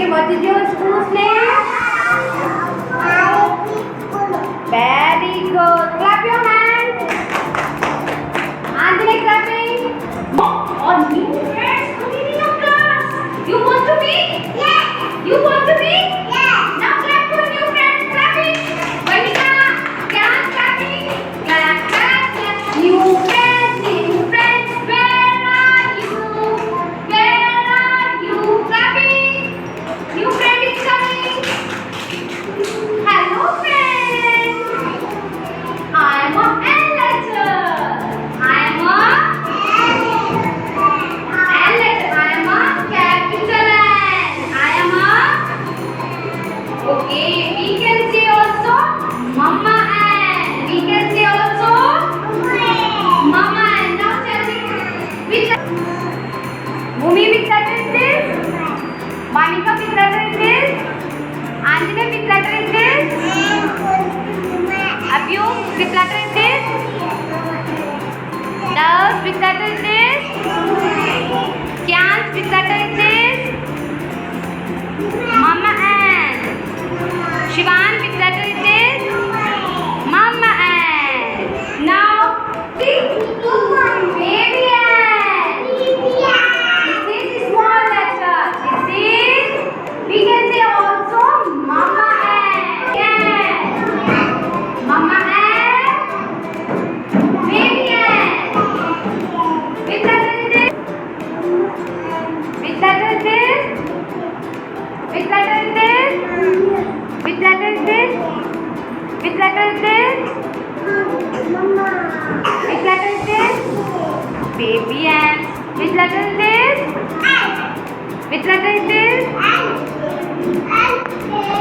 Okay, what is your school's name? Very good. Clap your hands. Anjali clapping. All new friends coming in your class. You want to meet? Yes. You want to meet? Yes. Now clap for new friends. Clapping. Vanika, clap clapping. Clap clap clap. New friends, new friends. Where are you? Where are you? Clapping. New friend is coming. Hello friends. I am a L letter. I am a L letter. I am a capital N. I am a. Okay, we can say also Mama N. We can say also Mama N. Now tell me which Bhumi which letter is this? Monica which letter is this? Anjali which letter is this? Abyu which letter is this? Dash which letter is this? Kyans which letter is this? Mama N. Shivan which letter is this? Mama N. Now see baby N. This is small letter. This is we can say also Mama N. Yes. Mama N. Baby N. Which letter is this? Which letter is this? Which letter is this? Which letter is this? Which letter is this? Which letter is this? Baby N. Which letter is this? Which letter is this?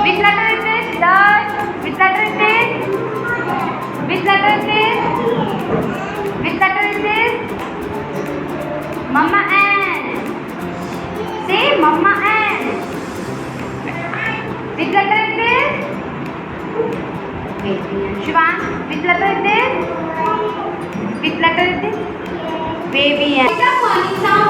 Which letter is this? Dash. Which letter is this? Which letter is this? Which letter is this? Mama N. Say Mama N. Which letter is this? Baby N. Shivan, which letter is this? Which letter is this? Baby N. Morning sound.